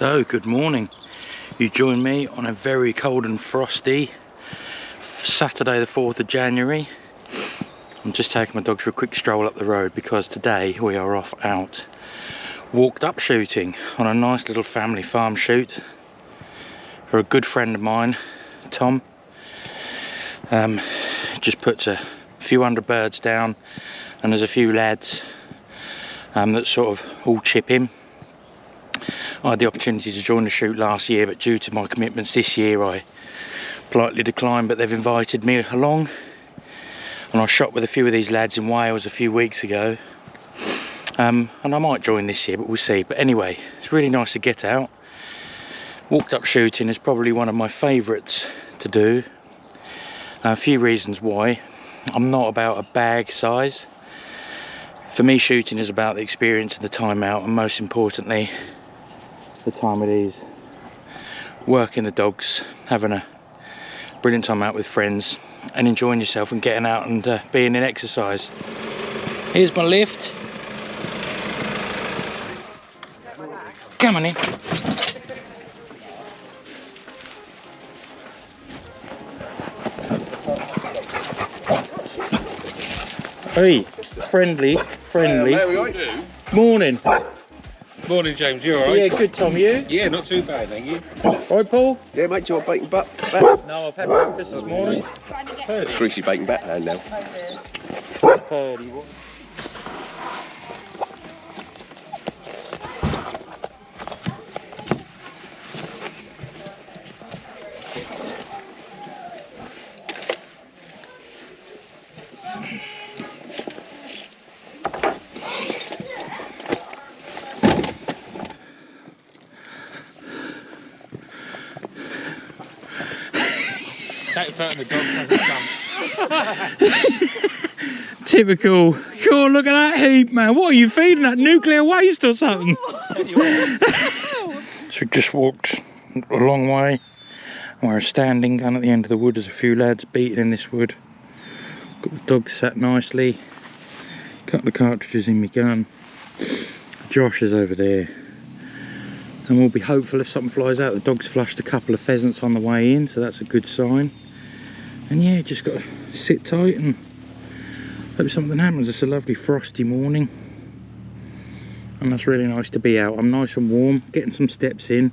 So, good morning. You join me on a very cold and frosty Saturday the 4th of January. I'm just taking my dogs for a quick stroll up the road because today we are off out walked up shooting on a nice little family farm shoot for a good friend of mine, Tom. Just puts a few hundred birds down and there's a few lads that sort of all chip in. I had the opportunity to join the shoot last year, but due to my commitments this year I politely declined, but they've invited me along, and I shot with a few of these lads in Wales a few weeks ago, and I might join this year, but we'll see. But anyway, it's really nice to get out. Walked up shooting is probably one of my favourites to do. A few reasons why. I'm not about a bag size. For me, shooting is about the experience and the time out, and most importantly the time it is working the dogs, having a brilliant time out with friends and enjoying yourself and getting out and being in exercise. Here's my lift. Come on in. Hey, friendly. Morning. Morning, James. You alright? Yeah, good, Tom. You? Yeah, not too bad, thank you. Alright, Paul? Yeah, mate, do you want bacon butt? No, I've had breakfast this morning. Greasy bacon back hand now. Purdy, what? Take the the dog hasn't come. Typical. Cool, look at that heap, man. What are you feeding, that nuclear waste or something? So just walked a long way. We're standing down at the end of the wood. There's a few lads beating in this wood. Got the dogs sat nicely. Couple of cartridges in my gun. Josh is over there. And we'll be hopeful if something flies out. The dog's flushed a couple of pheasants on the way in, so that's a good sign. And yeah, just got to sit tight and hope something happens. It's a lovely frosty morning and that's really nice to be out. I'm nice and warm, getting some steps in.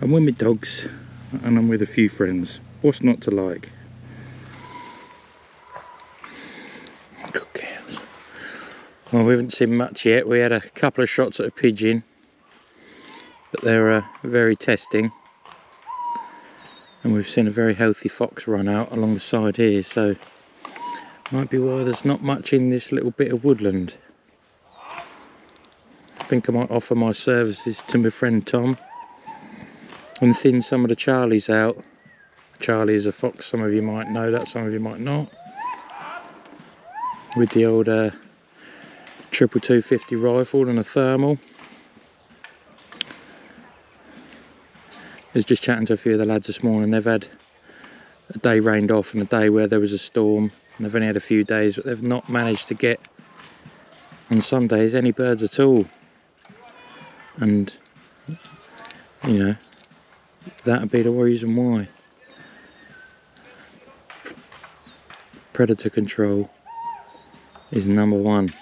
I'm with my dogs and I'm with a few friends. What's not to like? Good cows. Well, we haven't seen much yet. We had a couple of shots at a pigeon, but they're very testing. And we've seen a very healthy fox run out along the side here, so might be why there's not much in this little bit of woodland. I think I might offer my services to my friend Tom and thin some of the Charlies out. Charlie is a fox, some of you might know that, some of you might not. With the old triple 250 rifle and a thermal. I was just chatting to a few of the lads this morning. They've had a day rained off and a day where there was a storm, and they've only had a few days, but they've not managed to get on some days any birds at all. And you know, that'd be the reason why. Predator control is number one.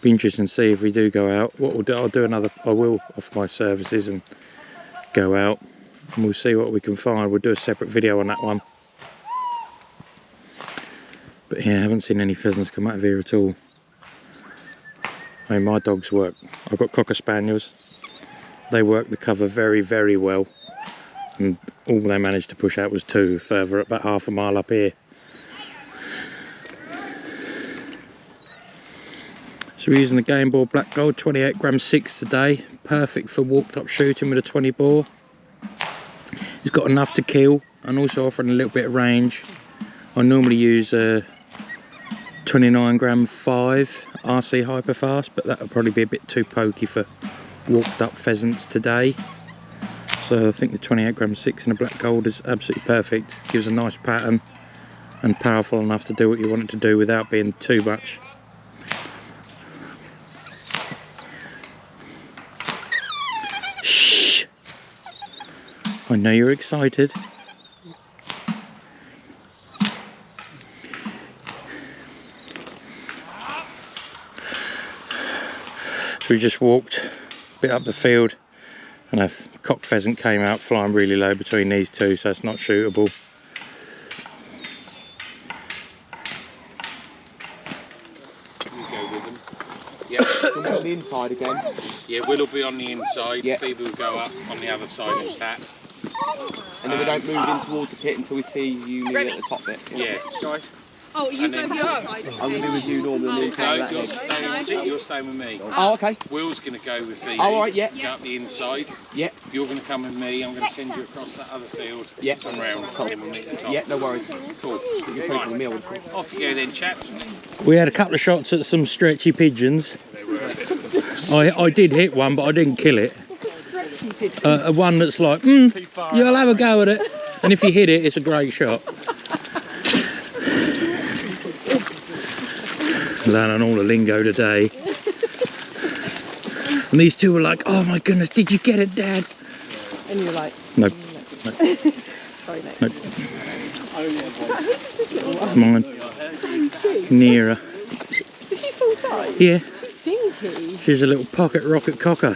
Be interesting to see if we do go out. What we'll do, I will offer my services and go out and we'll see what we can find. We'll do a separate video on that one. But yeah, I haven't seen any pheasants come out of here at all. I mean, my dogs work. I've got Cocker Spaniels. They work the cover very, very well. And all they managed to push out was two further, about half a mile up here. So we're using the gamebore black gold 28g6 today, perfect for walked up shooting with a 20 bore. It's got enough to kill and also offering a little bit of range. I normally use a 29g5 RC hyperfast, but that'll probably be a bit too pokey for walked up pheasants today. So I think the 28g6 and the black gold is absolutely perfect. Gives a nice pattern and powerful enough to do what you want it to do without being too much. Shh. I know you're excited. So we just walked a bit up the field and a cocked pheasant came out flying really low between these two, so it's not shootable. On the inside again. Yeah, Will'll be on the inside, Yeah. Phoebe will go up on the other side and tap. And then we don't move in towards the pit until we see you near at the top bit. Yeah. Oh, you And go then- the other side. I'm going to be with you normally. No, you're staying with me. Oh, okay. Will's going to go with Phoebe. Oh, all right, yeah. Go up the inside. Yeah. You're going to come with me. I'm going to send you across that other field. Yeah. Come round and we'll meet at the top. Yeah, no worries. Cool. You can pay for the meal. Off you go then, chaps. We had a couple of shots at some stretchy pigeons. I did hit one, but I didn't kill it. One that's like, you'll have a go at it. And if you hit it, it's a great shot. Learning all the lingo today. And these two were like, oh my goodness, did you get it, Dad? And you're like, No. sorry, mate. No. Mine. Nearer. Is she full size? Yeah, She's dinky. she's a little pocket rocket cocker.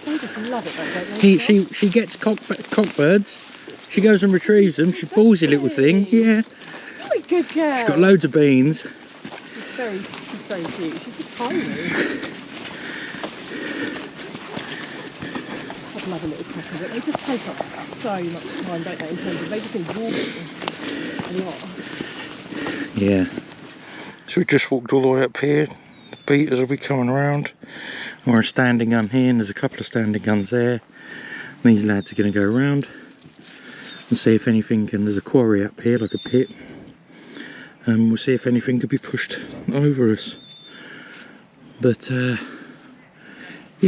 They just love it, don't they? She gets cockbirds. She goes and retrieves them. She's a ballsy little thing. Yeah. Oh, good girl. She's got loads of beans. She's very cute. She's just tiny. I'd love a little cocker, but they just take up so much time, don't they? In terms of they just need walking a lot. Yeah. So we just walked all the way up here. The beaters will be coming around. And we're a standing gun here, and there's a couple of standing guns there. And these lads are going to go around and see if anything can. There's a quarry up here, like a pit. And we'll see if anything could be pushed over us. But yeah,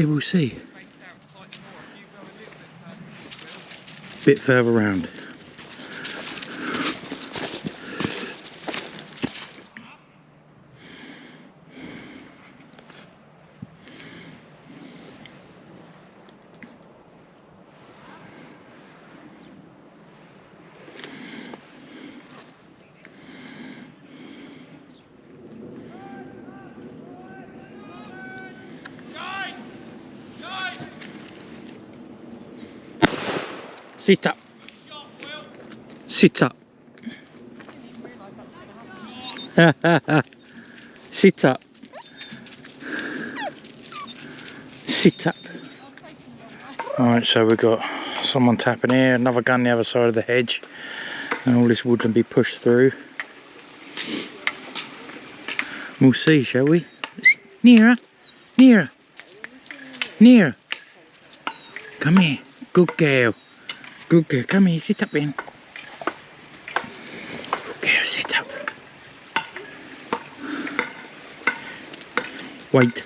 we'll see. Bit further round. Sit up. Sit up. Sit up. Sit up. Alright, so we've got someone tapping here, another gun the other side of the hedge, and all this wood can be pushed through. We'll see, shall we? Nearer, nearer, nearer. Come here, good girl. Good girl, come here, sit up in. Good girl, sit up. Wait.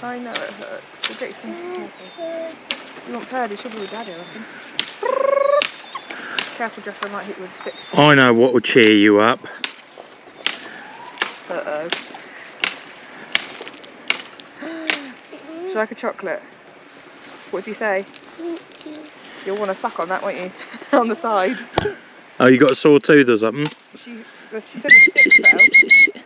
I know it hurts. We'll get some. You want Purdy? She'll be with Daddy, I reckon. Careful, Jeff, I might hit you with a stick. I know what will cheer you up. Uh-oh. Should I like a chocolate? What did you say? You'll want to suck on that, won't you? On the side. Oh, you got a sore tooth or something? She said the stick fell.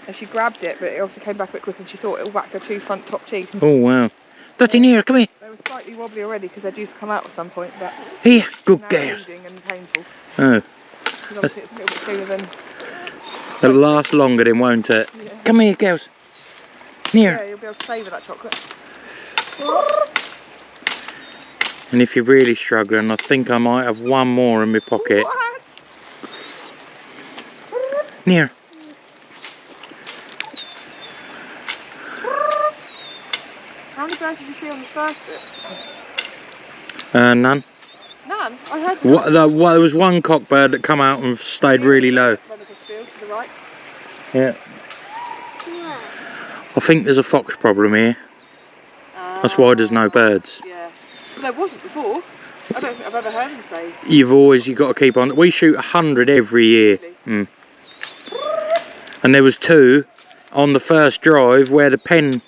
And she grabbed it, but it obviously came back a bit quick and she thought it whacked her two front top teeth. Oh, wow. Dotty, near, come here. They were slightly wobbly already because they're due to come out at some point, but Here, good now girl. bleeding and painful. Oh, Because obviously it's a little bit sooner than... it'll last longer then, won't it? Yeah. Come here, girls. Yeah, Near. you'll be able to savour that chocolate. And if you're really struggling, I think I might have one more in my pocket. What? Near. How many birds did you see on the first bit? None. None. I heard There was one cockbird that come out and stayed really low. Relative field to the right. Yeah. I think there's a fox problem here. That's why there's no birds. Yeah. Well, there wasn't before. I don't think I've ever heard them say. You've got to keep on. We shoot 100 every year. Really? And there was 2 on the first drive where a pen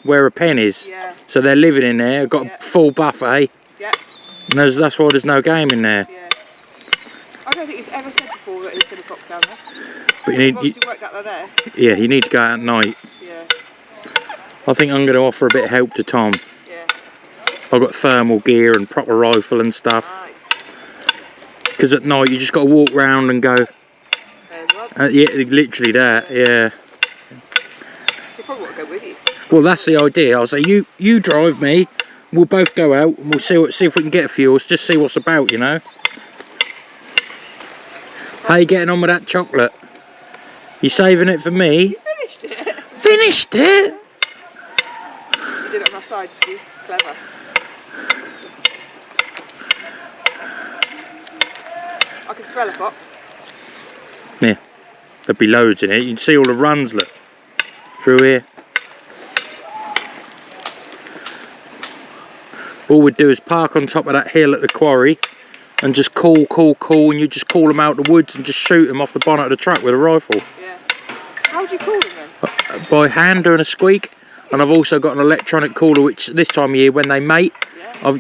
is. Yeah. So they're living in there, got a full buffet. Yeah. And that's why there's no game in there. Yeah. I don't think it's ever said before that it's going to cop down there. But You've obviously worked out there. yeah, you need to go out at night. Yeah. I think I'm going to offer a bit of help to Tom. Yeah. I've got thermal gear and proper rifle and stuff. Nice. Because at night you just got to walk round and go. There's one. Yeah, literally that. Yeah. You probably want to go with you. Well, that's the idea. I'll say you drive me. We'll both go out and we'll see if we can get a fuel. Just see what's about, you know. How you getting on with that chocolate? You saving it for me? You finished it. Finished it? You did it on my side, did you? Clever. I can smell a fox. Yeah. There'll be loads in it. You can see all the runs, look. Through here. All we'd do is park on top of that hill at the quarry and just call, and you just call them out the woods and just shoot them off the bonnet of the truck with a rifle. Yeah. How do you call them then? By hand, doing a squeak. And I've also got an electronic caller, which this time of year when they mate,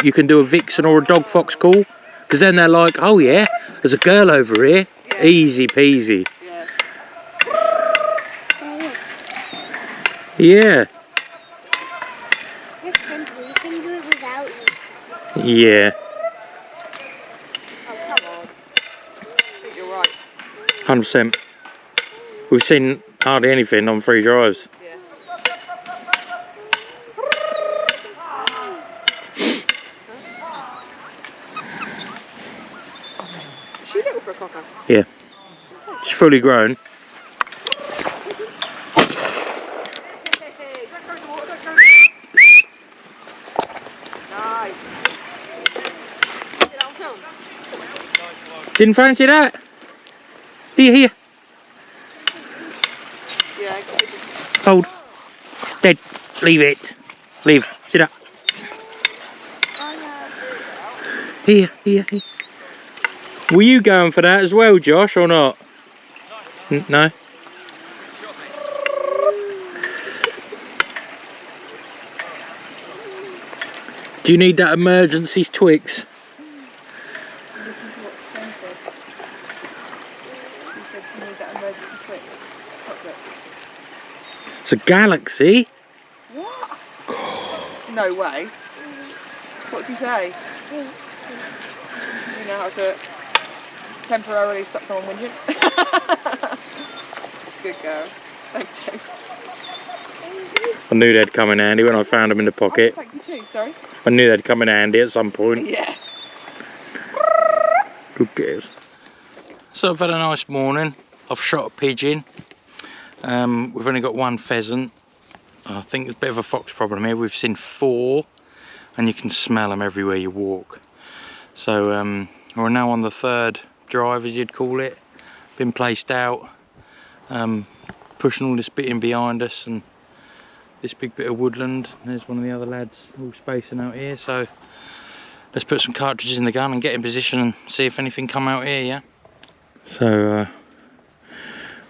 you can do a vixen or a dog fox call. Because then they're like, oh yeah, there's a girl over here. Yeah. Easy peasy. Yeah. Yeah. It's simple. You can do it without you. Yeah. Oh, come on. I think you're right. 100%. We've seen hardly anything on 3 drives. Yeah. Is she little for a cocker? Yeah. She's fully grown. Nice. Didn't fancy that? Here. Yeah. Hold. Dead. Leave it. Leave. Sit up. Here. Were you going for that as well, Josh, or not? No? Do you need that emergency Twix? It's a galaxy. What? No way. What do you say? You know how to temporarily stop someone whinging? Good girl. Thanks, James. I knew they'd come in handy when I found them in the pocket. Oh, thank you too, sorry. I knew they'd come in handy at some point. Yeah. Good girls. So I've had a nice morning. I've shot a pigeon. We've only got 1 pheasant. I think there's a bit of a fox problem here. We've seen 4 and you can smell them everywhere you walk. So we're now on the 3rd drive, as you'd call it. Been placed out. Pushing all this bit in behind us and this big bit of woodland. There's one of the other lads all spacing out here. So let's put some cartridges in the gun and get in position and see if anything come out here, yeah? So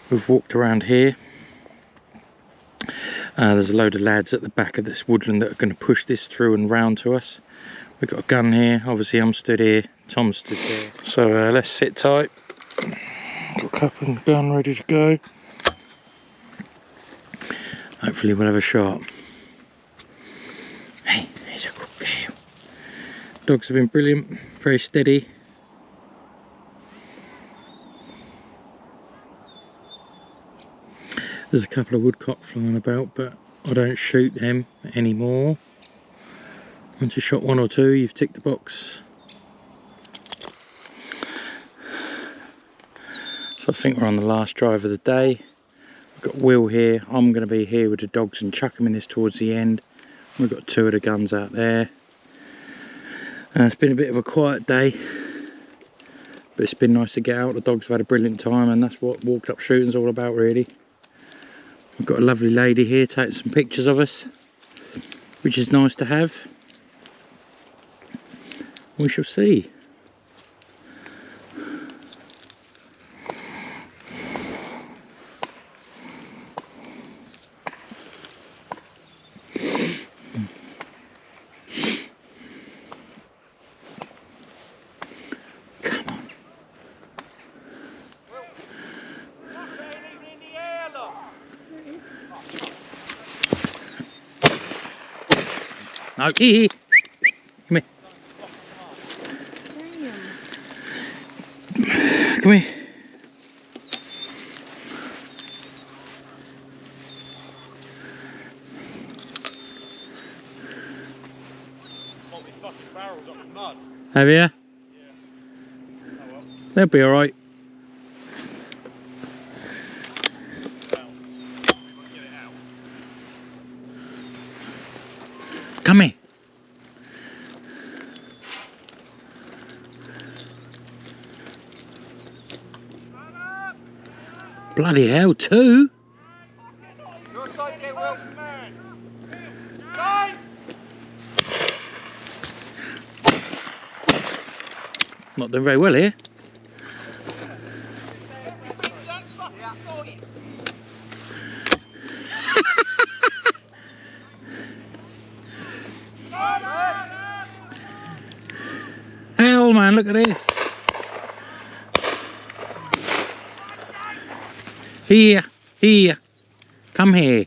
we've walked around here. There's a load of lads at the back of this woodland that are going to push this through and round to us. We've got a gun here. Obviously I'm stood here, Tom's stood there. So let's sit tight. Got a cup and gun ready to go. Hopefully we'll have a shot. Hey, there's a good girl. Dogs have been brilliant, very steady. There's a couple of woodcock flying about, but I don't shoot them anymore. Once you've shot 1 or 2, you've ticked the box. So I think we're on the last drive of the day. We've got Will here. I'm going to be here with the dogs and chuck them in this towards the end. We've got 2 of the guns out there. It's been a bit of a quiet day, but it's been nice to get out. The dogs have had a brilliant time, and that's what walked up shooting's all about, really. We've got a lovely lady here taking some pictures of us, which is nice to have. We shall see. No, here. Come here. Come here. Have you? Yeah. They'll be alright. Come here. Bloody hell, 2? Not doing very well here. Hell man, look at this. Here, here. Come here.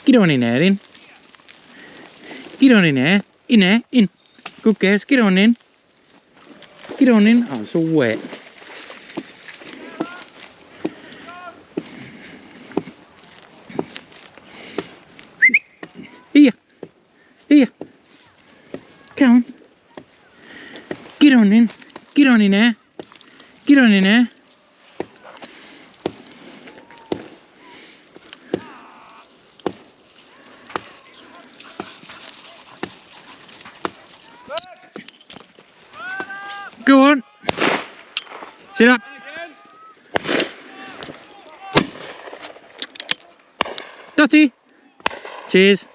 Get on in there then. Get on in there. In there, in. Good girls, get on in. Get on in. Oh, it's all wet. Here. Here. Come on. Get on in. Get on in there. Get on in there. Go on. Sit up. Dotty. Cheers.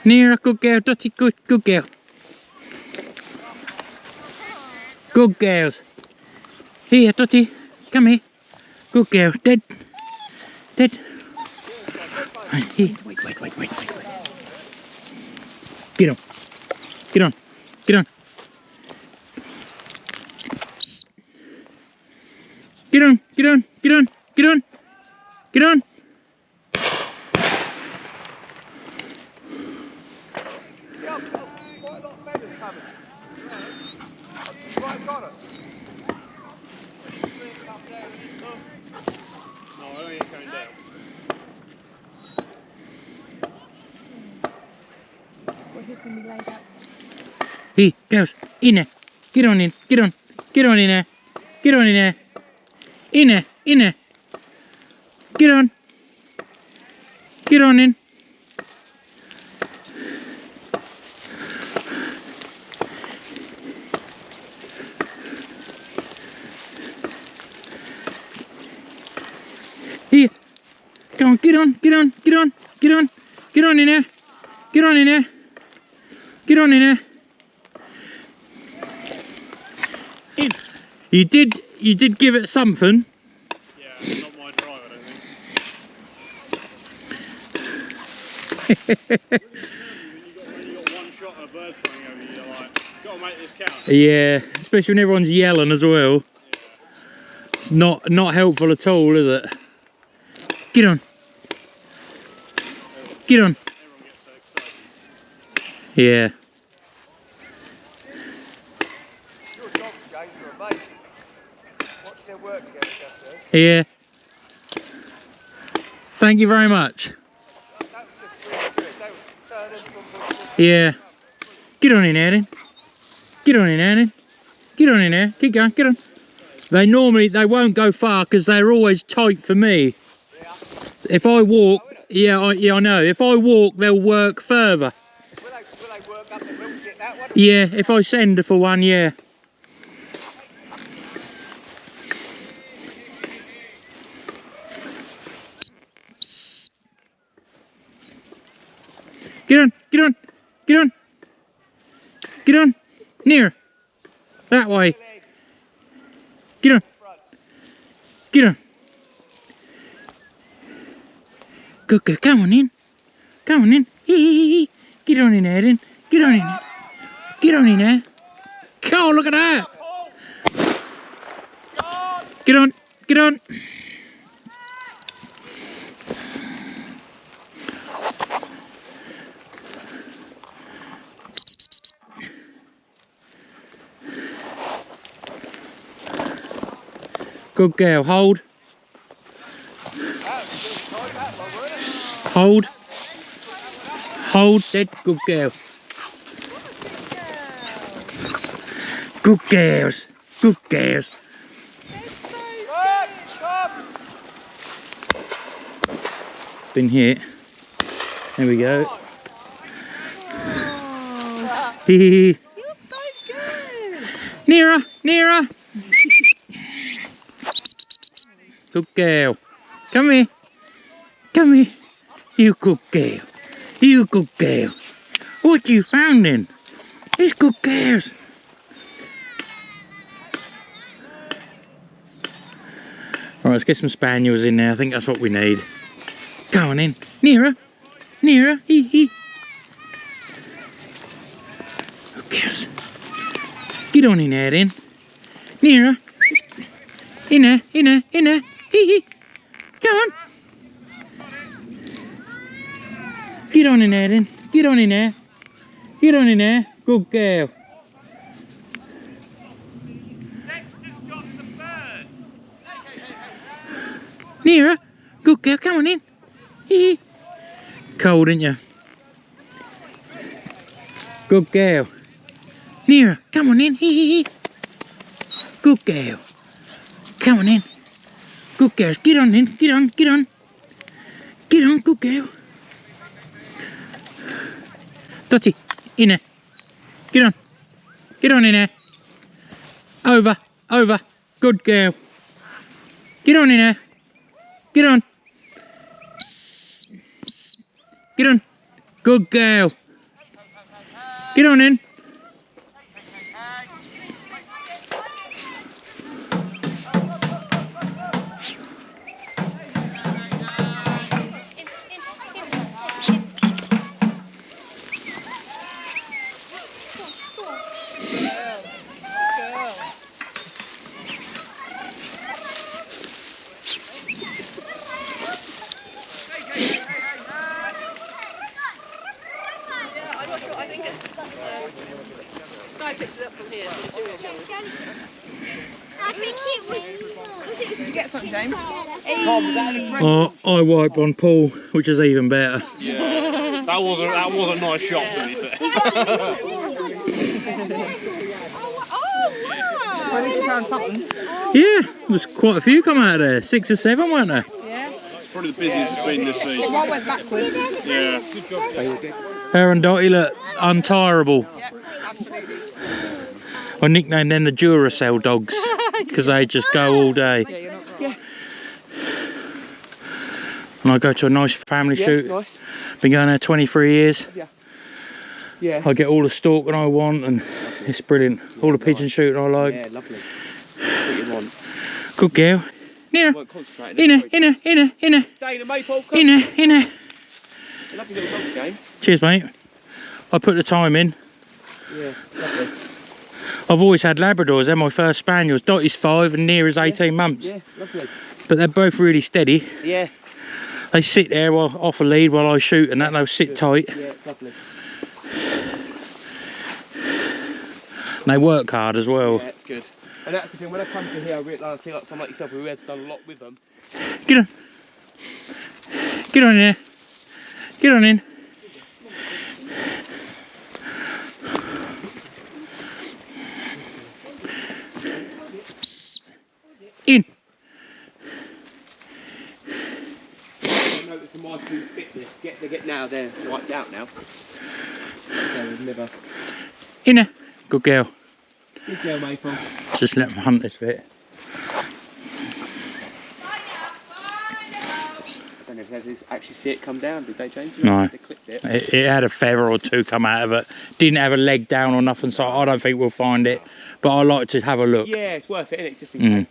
Near a good girl, Dotty. Good girl. Good girls. Here, Dotty. Come here. Good girl. Dead. Dead. Here. Wait. Get on. Get on. Get on. Get on. Get on. Get on. Get on. Get on. Here, girls, in there. Get on in. Get on. Get on in there. Get on in there. In there. In there. Get on. Get on in. Here. Come on, get on, get on, get on, get on. Get on in there. Get on in there. Get on in there. You did give it something. Yeah, not my drive, I don't think. when you got one shot of birds coming over you, you're like, gotta make this count. Yeah, especially when everyone's yelling as well. Yeah. It's not helpful at all, is it? Get on. Get on. Everyone gets so excited. Yeah. Your dogs, James, are amazing. Watch their work together, Jesse. Yeah. Thank you very much. That was just really good. They were turning from Yeah. Get on in there then. Get on in there then. Get on in there. Keep going. Get on. They won't go far because they're always tight for me. If I walk, yeah, I know. If I walk, they'll work further. Will they work up the hill to get that one? Yeah, if I send her for one, yeah. Get on, get on, get on. Get on, near. That way. Get on. Get on. Good girl, come on in. Come on in. Get on in there then. Get on in there. Get on in there. Oh, look at that. Get on, get on. Good girl, hold. Hold. Hold, dead, good girl. Good girls, good girls. Been hit. There we go. Hee. You're so good. Nearer, nearer. Good girl. Come here. Come here. You good girl. You good girl. What you found then? It's good girls. Alright, let's get some spaniels in there. I think that's what we need. Go on in. Nearer. Nearer. Hee hee. Good girls. Get on in there then. Nearer. In there, in there, in there. Hee hee. Go on. Get on in there then. Get on in there. Get on in there. Good girl. Nearer. Good girl. Come on in. Hee hee. Cold, ain't you? Good girl. Nearer. Come on in. Hee hee hee. Good girl. Come on in. Good girls. Get on in. Get on. Get on. Get on. Good girl. Dotty. In there. Get on. Get on in there. Over. Over. Good girl. Get on in there. Get on. Get on. Good girl. Get on in. Sky picked it up from here. I think it was. Did you get something, James? Oh, I wiped on Paul, which is even better. Yeah, that was a nice shot to be fair. Well, at least you found something. Yeah, there's quite a few come out of there. 6 or 7, weren't there? Yeah. It's probably the busiest it's been this season. One went backwards. Yeah. Her and Dotty look untireable. Yep, absolutely. I nicknamed them the Duracell dogs because they just go all day. Yeah, you're not wrong. And I go to a nice family shoot. Nice. Been going there 23 years. Yeah. I get all the stalking I want and it's brilliant. All the pigeon shooting I like. Yeah, lovely. What you want. Good girl. Near. Won't concentrate. Inner. Dana Maple, come. Inner. Lovely little dog, James. Cheers, mate. I put the time in. Yeah, lovely. I've always had Labradors. They're my first spaniels. Dotty's 5 and Near is 18 months. Yeah, lovely. But they're both really steady. Yeah. They sit there while off a lead while I shoot and that. They'll sit tight. Yeah, it's lovely. And they work hard as well. Yeah, it's good. And that's the thing, when I come to here, I realise I see like someone like yourself who has done a lot with them. Get on. Get on in there. Get on in. In. I noticed in my food fitness, they get now, they're wiped out now. They've never. In there. Good girl. Good girl, Maple. Just let them hunt this bit. I don't know if they actually see it come down, did they, James? No. They clipped it. It had a feather or two come out of it. Didn't have a leg down or nothing, so I don't think we'll find it. But I like to have a look. Yeah, it's worth it, isn't it? Just in case.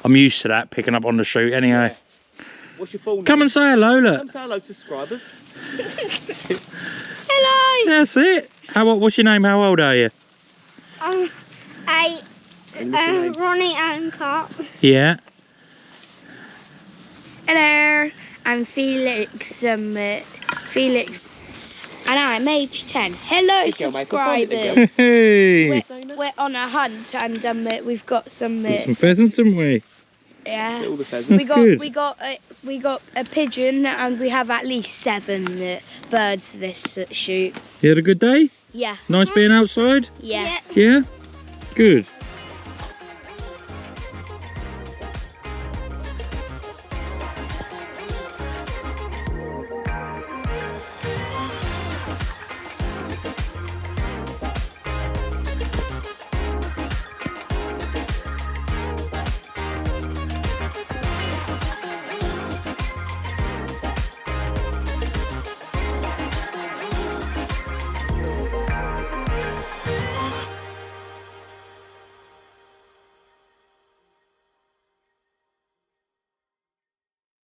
I'm used to that, picking up on the shoot anyway. Yeah. What's your full name? Come and say hello, look. Come say hello to subscribers. Hello. That's it. What's your name? How old are you? 8. And what's your name? Ronnie Ancott. Yeah. Hello, I'm Felix. Felix, and I'm age 10. Hello, Good girl, mate. Go find it, subscribers. Hey. We're on a hunt, and we've got some. Some pheasants, haven't we? Yeah. All the pheasants. Good. We got a pigeon, and we have at least 7 birds this shoot. You had a good day? Yeah. Nice being outside? Yeah. Yeah? Good.